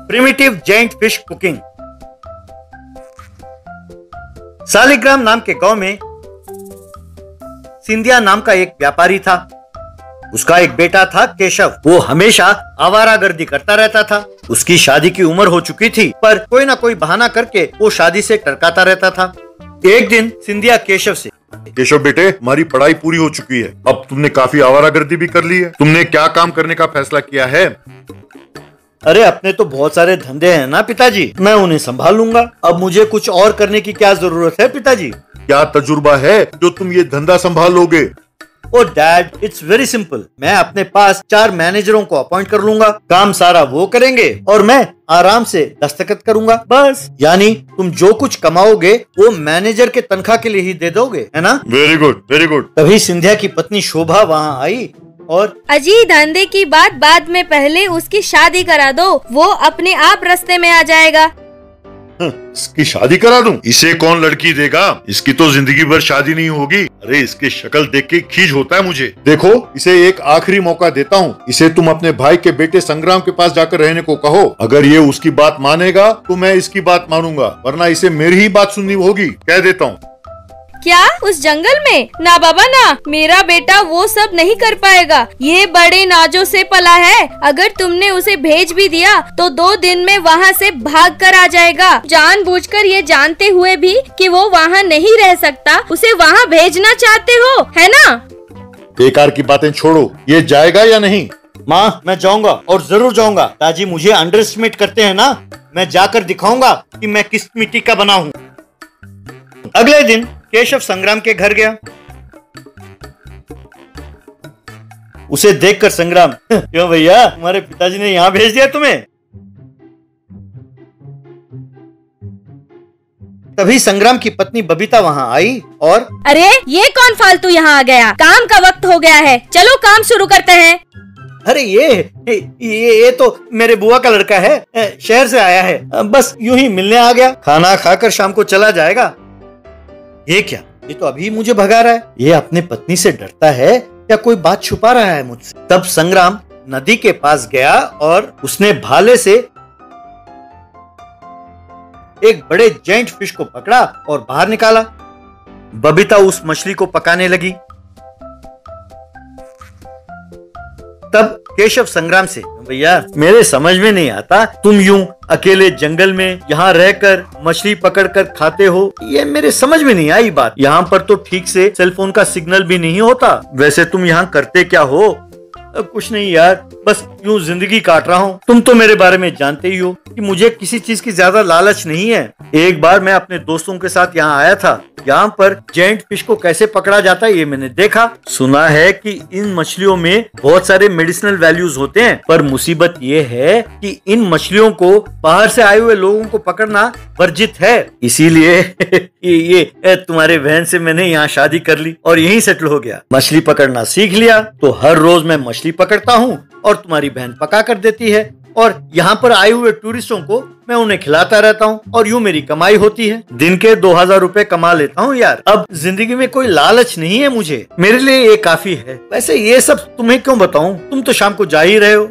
Primitive giant fish cooking. Saligram नाम के गांव में सिंधिया नाम का एक व्यापारी था। उसका एक बेटा था केशव। वो हमेशा आवारागर्दी करता रहता था। उसकी शादी की उम्र हो चुकी थी, पर कोई ना कोई बहाना करके वो शादी से टरकाता रहता था। एक दिन सिंधिया केशव से, केशव बेटे, हमारी पढ़ाई पूरी हो चुकी है, अब तुमने काफी आवारागर्दी भी कर ली है, तुमने क्या काम करने का फैसला किया है? अरे अपने तो बहुत सारे धंधे हैं ना पिताजी, मैं उन्हें संभाल लूंगा। अब मुझे कुछ और करने की क्या जरूरत है पिताजी? क्या तजुर्बा है जो तुम ये धंधा संभाल लोगे? ओ डैड, इट्स वेरी सिंपल। मैं अपने पास 4 मैनेजरों को अपॉइंट कर लूंगा। काम सारा वो करेंगे और मैं आराम से दस्तखत करूंगा, बस। यानी तुम जो कुछ कमाओगे वो मैनेजर के तनख्वाह के लिए ही दे दोगे, है ना? Very good, very good. तभी सिंधिया की पत्नी शोभा वहाँ आई और, अजी धंधे की बात बाद में, पहले उसकी शादी करा दो, वो अपने आप रास्ते में आ जाएगा। इसकी शादी करा दूं? इसे कौन लड़की देगा? इसकी तो जिंदगी भर शादी नहीं होगी। अरे इसकी शक्ल देख के खींच होता है मुझे। देखो, इसे एक आखिरी मौका देता हूँ। इसे तुम अपने भाई के बेटे संग्राम के पास जाकर रहने को कहो। अगर ये उसकी बात मानेगा तो मैं इसकी बात मानूंगा, वरना इसे मेरी ही बात सुननी होगी, कह देता हूँ। क्या उस जंगल में? ना बाबा ना, मेरा बेटा वो सब नहीं कर पाएगा। ये बड़े नाजों से पला है। अगर तुमने उसे भेज भी दिया तो 2 दिन में वहाँ से भाग कर आ जाएगा। जानबूझकर ये जानते हुए भी कि वो वहाँ नहीं रह सकता, उसे वहाँ भेजना चाहते हो, है ना? बेकार की बातें छोड़ो, ये जाएगा या नहीं? माँ मैं जाऊंगा और जरूर जाऊंगा। दादी मुझे अंडर एस्टिमेट करते हैं ना, मैं जाकर दिखाऊंगा कि मैं किस मिट्टी का बना हूँ। अगले दिन केशव संग्राम के घर गया। उसे देखकर संग्राम, क्यों भैया, तुम्हारे पिताजी ने यहाँ भेज दिया तुम्हें? तभी संग्राम की पत्नी बबीता वहाँ आई और, अरे ये कौन फालतू यहाँ आ गया? काम का वक्त हो गया है, चलो काम शुरू करते हैं। अरे ये तो मेरे बुआ का लड़का है, शहर से आया है, बस यूं ही मिलने आ गया। खाना खाकर शाम को चला जाएगा। ये क्या, ये तो अभी मुझे भगा रहा है। ये अपने पत्नी से डरता है या कोई बात छुपा रहा है मुझसे? तब संग्राम नदी के पास गया और उसने भाले से एक बड़े जायंट फिश को पकड़ा और बाहर निकाला। बबीता उस मछली को पकाने लगी। तब केशव संग्राम से, भैया मेरे समझ में नहीं आता, तुम यूं अकेले जंगल में यहाँ रहकर मछली पकड़कर खाते हो, ये मेरे समझ में नहीं आई बात। यहाँ पर तो ठीक से सेलफोन का सिग्नल भी नहीं होता। वैसे तुम यहाँ करते क्या हो? कुछ नहीं यार, बस यूं जिंदगी काट रहा हूँ। तुम तो मेरे बारे में जानते ही हो कि मुझे किसी चीज की ज्यादा लालच नहीं है। एक बार मैं अपने दोस्तों के साथ यहाँ आया था। यहाँ पर जायंट फिश को कैसे पकड़ा जाता है ये मैंने देखा। सुना है कि इन मछलियों में बहुत सारे मेडिसिनल वैल्यूज होते हैं, पर मुसीबत ये है कि इन मछलियों को बाहर से आए हुए लोगों को पकड़ना वर्जित है। इसीलिए ये तुम्हारे बहन से मैंने यहाँ शादी कर ली और यहीं सेटल हो गया। मछली पकड़ना सीख लिया तो हर रोज मैं मछली पकड़ता हूँ और तुम्हारी बहन पका कर देती है, और यहाँ पर आए हुए टूरिस्टों को मैं उन्हें खिलाता रहता हूँ और यूं मेरी कमाई होती है। दिन के 2000 रुपए कमा लेता हूँ यार। अब जिंदगी में कोई लालच नहीं है मुझे, मेरे लिए ये काफी है। वैसे ये सब तुम्हें क्यों बताऊं, तुम तो शाम को जा ही रहे हो।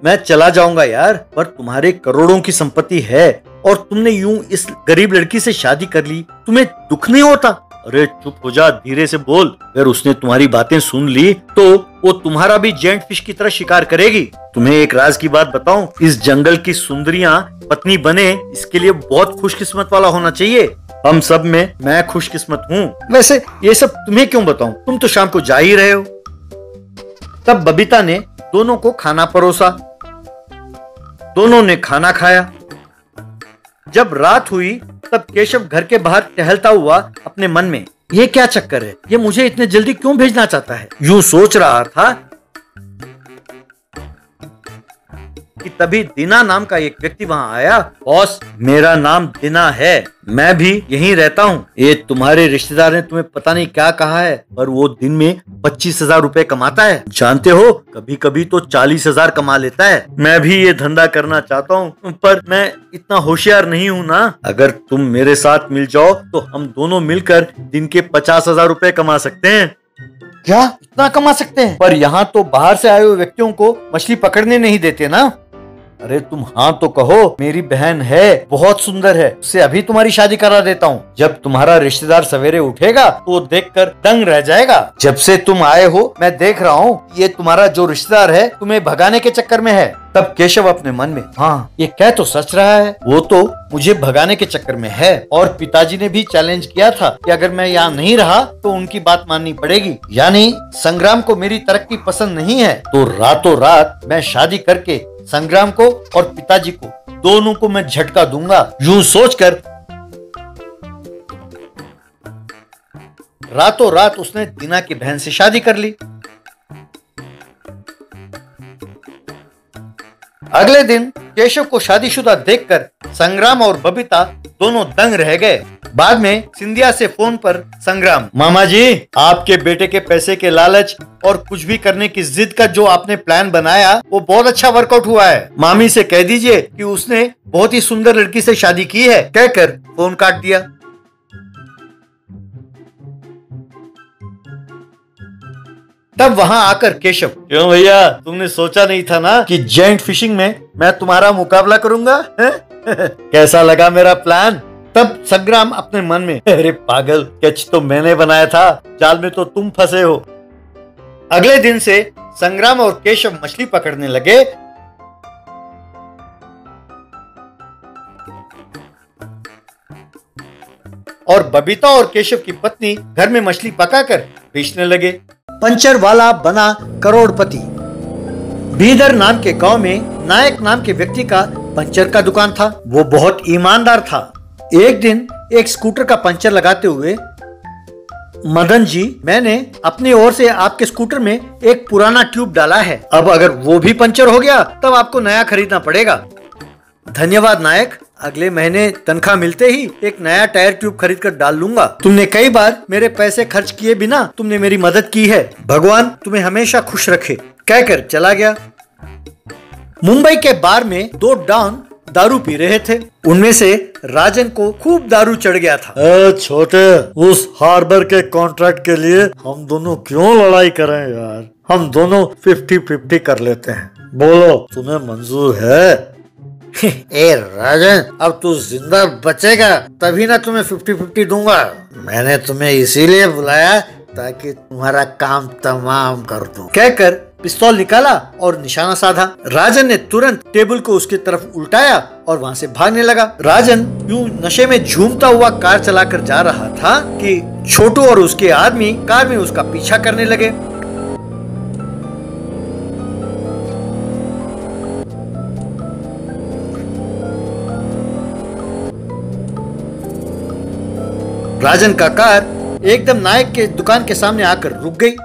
मैं चला जाऊंगा यार, पर तुम्हारे करोड़ों की संपत्ति है और तुमने यूं इस गरीब लड़की से शादी कर ली, तुम्हें दुख नहीं होता? अरे चुप हो जा, धीरे से बोल। अगर उसने तुम्हारी बातें सुन ली तो वो तुम्हारा भी जायंट फिश की तरह शिकार करेगी। तुम्हें एक राज की बात बताऊं, इस जंगल की सुंदरियां पत्नी बने, इसके लिए बहुत खुशकिस्मत वाला होना चाहिए। हम सब में मैं खुशकिस्मत हूँ। वैसे ये सब तुम्हें क्यों बताऊं, तुम तो शाम को जा ही रहे हो। तब बबीता ने दोनों को खाना परोसा। दोनों ने खाना खाया। जब रात हुई तब केशव घर के बाहर टहलता हुआ अपने मन में, ये क्या चक्कर है, ये मुझे इतने जल्दी क्यों भेजना चाहता है, यूं सोच रहा था कि तभी दीना नाम का एक व्यक्ति वहां आया। बॉस, मेरा नाम दीना है, मैं भी यहीं रहता हूँ। ये तुम्हारे रिश्तेदार ने तुम्हें पता नहीं क्या कहा है, पर वो दिन में 25,000 रुपए कमाता है। जानते हो, कभी कभी तो 40,000 कमा लेता है। मैं भी ये धंधा करना चाहता हूँ, पर मैं इतना होशियार नहीं हूँ ना। अगर तुम मेरे साथ मिल जाओ तो हम दोनों मिलकर दिन के 50,000 रुपए कमा सकते हैं। क्या इतना कमा सकते हैं? पर यहाँ तो बाहर से आए हुए व्यक्तियों को मछली पकड़ने नहीं देते ना। अरे तुम हाँ तो कहो, मेरी बहन है, बहुत सुंदर है, उससे अभी तुम्हारी शादी करा देता हूँ। जब तुम्हारा रिश्तेदार सवेरे उठेगा तो देखकर दंग रह जाएगा। जब से तुम आए हो मैं देख रहा हूँ ये तुम्हारा जो रिश्तेदार है तुम्हें भगाने के चक्कर में है। तब केशव अपने मन में, हाँ ये कह तो सच रहा है, वो तो मुझे भगाने के चक्कर में है। और पिताजी ने भी चैलेंज किया था कि अगर मैं यहाँ नहीं रहा तो उनकी बात माननी पड़ेगी। यानी संग्राम को मेरी तरक्की पसंद नहीं है, तो रातों रात मैं शादी करके संग्राम को और पिताजी को दोनों को मैं झटका दूंगा। यूं सोचकर रातों रात उसने दीना की बहन से शादी कर ली। अगले दिन केशव को शादीशुदा देखकर संग्राम और बबीता दोनों दंग रह गए। बाद में सिंधिया से फोन पर संग्राम, मामा जी आपके बेटे के पैसे के लालच और कुछ भी करने की जिद का जो आपने प्लान बनाया वो बहुत अच्छा वर्कआउट हुआ है। मामी से कह दीजिए कि उसने बहुत ही सुंदर लड़की से शादी की है, कहकर फोन काट दिया। तब वहां आकर केशव, क्यों भैया तुमने सोचा नहीं था ना कि जॉइंट फिशिंग में मैं तुम्हारा मुकाबला करूंगा? कैसा लगा मेरा प्लान? तब संग्राम अपने मन में, अरे पागल, कैच तो मैंने बनाया था, जाल में तो तुम फंसे हो। अगले दिन से संग्राम और केशव मछली पकड़ने लगे। और बबीता और केशव की पत्नी घर में मछली पकाकर बेचने लगे। पंचर वाला बना करोड़पति। बीदर नाम के गांव में नायक नाम के व्यक्ति का पंचर का दुकान था। वो बहुत ईमानदार था। एक दिन एक स्कूटर का पंचर लगाते हुए, मदन जी मैंने अपनी ओर से आपके स्कूटर में एक पुराना ट्यूब डाला है, अब अगर वो भी पंचर हो गया तब आपको नया खरीदना पड़ेगा। धन्यवाद नायक, अगले महीने तनख्वाह मिलते ही एक नया टायर ट्यूब खरीद कर डाल लूंगा। तुमने कई बार मेरे पैसे खर्च किए बिना तुमने मेरी मदद की है, भगवान तुम्हें हमेशा खुश रखे, कहकर चला गया। मुंबई के बार में दो डॉन दारू पी रहे थे। उनमें से राजन को खूब दारू चढ़ गया था। छोटे, उस हार्बर के कॉन्ट्रैक्ट के लिए हम दोनों क्यों लड़ाई करें यार, हम दोनों 50-50 कर लेते हैं, बोलो तुम्हें मंजूर है? ए राजन, अब तू जिंदा बचेगा तभी ना तुम्हें 50-50 दूंगा। मैंने तुम्हें इसीलिए बुलाया ताकि तुम्हारा काम तमाम कर दूं, कहकर पिस्तौल निकाला और निशाना साधा। राजन ने तुरंत टेबल को उसकी तरफ उल्टाया और वहां से भागने लगा। राजन यूं नशे में झूमता हुआ कार चलाकर जा रहा था कि छोटू और उसके आदमी कार में उसका पीछा करने लगे। राजन का कार एकदम नायक के दुकान के सामने आकर रुक गई।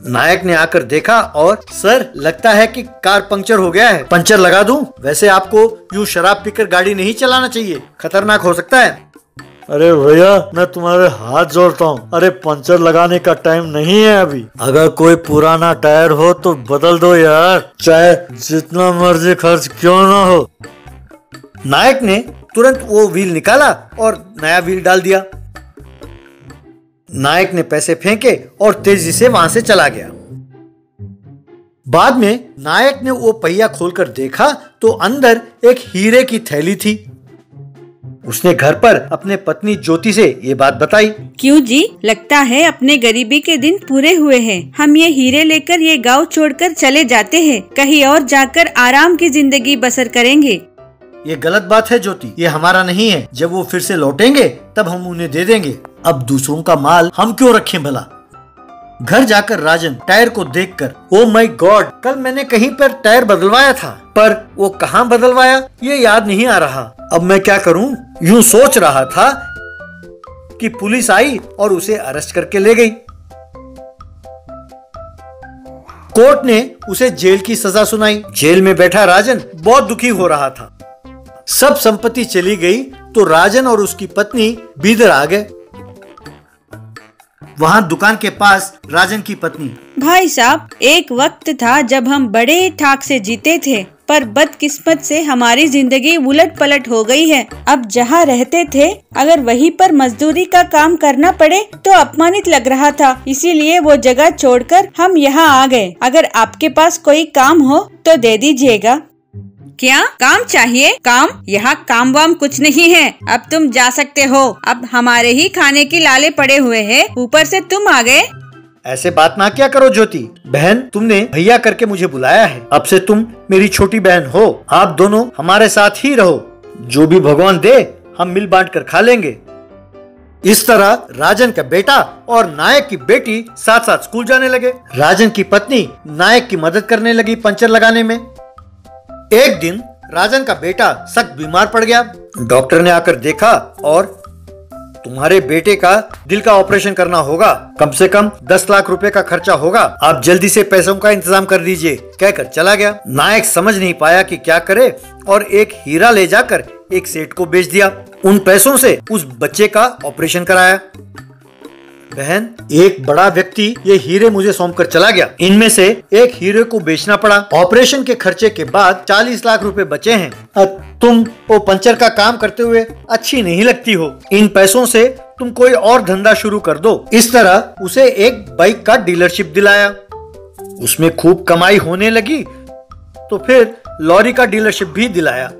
नायक ने आकर देखा और, सर लगता है कि कार पंक्चर हो गया है, पंचर लगा दूं? वैसे आपको यूं शराब पीकर गाड़ी नहीं चलाना चाहिए, खतरनाक हो सकता है। अरे भैया मैं तुम्हारे हाथ जोड़ता हूँ, अरे पंचर लगाने का टाइम नहीं है अभी, अगर कोई पुराना टायर हो तो बदल दो यार, चाहे जितना मर्जी खर्च क्यों ना हो। नायक ने तुरंत वो व्हील निकाला और नया व्हील डाल दिया। नायक ने पैसे फेंके और तेजी से वहां से चला गया। बाद में नायक ने वो पहिया खोलकर देखा तो अंदर एक हीरे की थैली थी। उसने घर पर अपने पत्नी ज्योति से ये बात बताई। क्यों जी, लगता है अपने गरीबी के दिन पूरे हुए हैं। हम ये हीरे लेकर ये गांव छोड़कर चले जाते हैं, कहीं और जाकर आराम की जिंदगी बसर करेंगे। ये गलत बात है ज्योति, ये हमारा नहीं है, जब वो फिर से लौटेंगे तब हम उन्हें दे देंगे, अब दूसरों का माल हम क्यों रखें भला। घर जाकर राजन टायर को देखकर, ओ माय गॉड, कल मैंने कहीं पर टायर बदलवाया था, पर वो कहाँ बदलवाया ये याद नहीं आ रहा, अब मैं क्या करूं। यूं सोच रहा था कि पुलिस आई और उसे अरेस्ट करके ले गई। कोर्ट ने उसे जेल की सजा सुनाई। जेल में बैठा राजन बहुत दुखी हो रहा था। सब संपत्ति चली गई तो राजन और उसकी पत्नी बीदर आ गए। वहां दुकान के पास राजन की पत्नी, भाई साहब, एक वक्त था जब हम बड़े ठाक से जीते थे, पर बदकिस्मत से हमारी जिंदगी उलट पलट हो गई है। अब जहाँ रहते थे अगर वहीं पर मजदूरी का काम करना पड़े तो अपमानित लग रहा था, इसीलिए वो जगह छोड़कर हम यहाँ आ गए। अगर आपके पास कोई काम हो तो दे दीजिएगा। क्या काम चाहिए? काम? यहाँ काम वाम कुछ नहीं है। अब तुम जा सकते हो। अब हमारे ही खाने की लाले पड़े हुए हैं, ऊपर से तुम आ गए। ऐसे बात ना क्या करो ज्योति बहन, तुमने भैया करके मुझे बुलाया है। अब से तुम मेरी छोटी बहन हो। आप दोनों हमारे साथ ही रहो, जो भी भगवान दे हम मिल बांट कर खा लेंगे। इस तरह राजन का बेटा और नायक की बेटी साथ साथ स्कूल जाने लगे। राजन की पत्नी नायक की मदद करने लगी पंचर लगाने में। एक दिन राजन का बेटा सख्त बीमार पड़ गया। डॉक्टर ने आकर देखा और तुम्हारे बेटे का दिल का ऑपरेशन करना होगा, कम से कम 10 लाख रुपए का खर्चा होगा, आप जल्दी से पैसों का इंतजाम कर दीजिए कहकर चला गया। नायक समझ नहीं पाया कि क्या करे और एक हीरा ले जाकर एक सेठ को बेच दिया। उन पैसों से उस बच्चे का ऑपरेशन कराया। बहन, एक बड़ा व्यक्ति ये हीरे मुझे सौंप कर चला गया। इनमें से एक हीरे को बेचना पड़ा। ऑपरेशन के खर्चे के बाद 40 लाख रुपए बचे हैं। तुम वो पंचर का काम करते हुए अच्छी नहीं लगती हो। इन पैसों से तुम कोई और धंधा शुरू कर दो। इस तरह उसे एक बाइक का डीलरशिप दिलाया। उसमें खूब कमाई होने लगी तो फिर लॉरी का डीलरशिप भी दिलाया।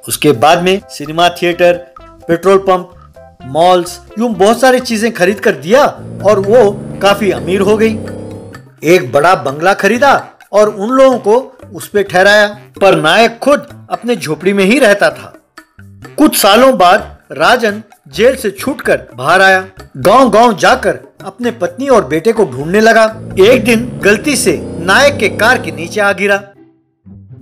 उसके बाद में cinema theatre, petrol pump, malls, यूं बहुत सारी चीजें खरीद कर दिया और वो काफी अमीर हो गई। एक बड़ा बंगला खरीदा और उन लोगों को उस पे ठहराया, पर नायक खुद अपने झोपड़ी में ही रहता था। कुछ सालों बाद राजन जेल से छूटकर बाहर आया। गांव-गांव जाकर अपने पत्नी और बेटे को ढूंढने लगा। एक दिन गलती से नायक के कार के नीचे आ गिरा।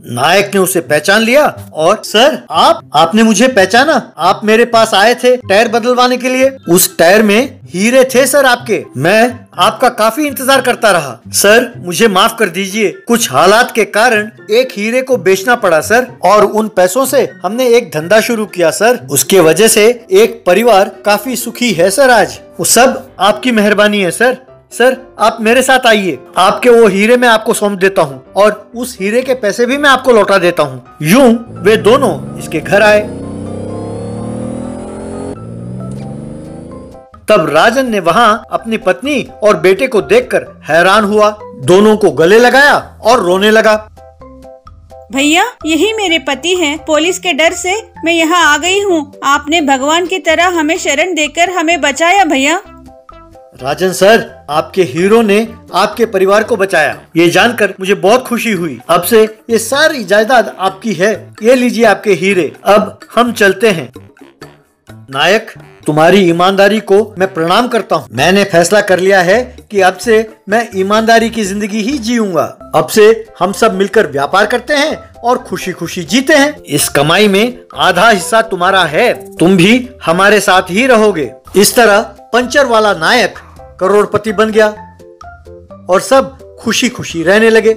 नायक ने उसे पहचान लिया और सर, आपने मुझे पहचाना? आप मेरे पास आए थे टायर बदलवाने के लिए। उस टायर में हीरे थे सर आपके। मैं आपका काफी इंतजार करता रहा। सर, मुझे माफ कर दीजिए, कुछ हालात के कारण एक हीरे को बेचना पड़ा सर, और उन पैसों से हमने एक धंधा शुरू किया सर। उसके वजह से एक परिवार काफी सुखी है सर आज। वो सब आपकी मेहरबानी है सर। सर, आप मेरे साथ आइए, आपके वो हीरे मैं आपको सौंप देता हूँ और उस हीरे के पैसे भी मैं आपको लौटा देता हूँ। यूं वे दोनों इसके घर आए। तब राजन ने वहाँ अपनी पत्नी और बेटे को देखकर हैरान हुआ। दोनों को गले लगाया और रोने लगा। भैया, यही मेरे पति हैं। पुलिस के डर से मैं यहाँ आ गई हूँ। आपने भगवान की तरह हमें शरण देकर हमें बचाया भैया। राजन सर, आपके हीरो ने आपके परिवार को बचाया, ये जानकर मुझे बहुत खुशी हुई। अब से ये सारी जायदाद आपकी है। ये लीजिए आपके हीरे। अब हम चलते हैं। नायक, तुम्हारी ईमानदारी को मैं प्रणाम करता हूँ। मैंने फैसला कर लिया है कि अब से मैं ईमानदारी की जिंदगी ही जीऊंगा। अब से हम सब मिलकर व्यापार करते हैं और खुशी खुशी जीते हैं। इस कमाई में आधा हिस्सा तुम्हारा है, तुम भी हमारे साथ ही रहोगे। इस तरह पंचर वाला नायक करोड़पति बन गया और सब खुशी खुशी रहने लगे।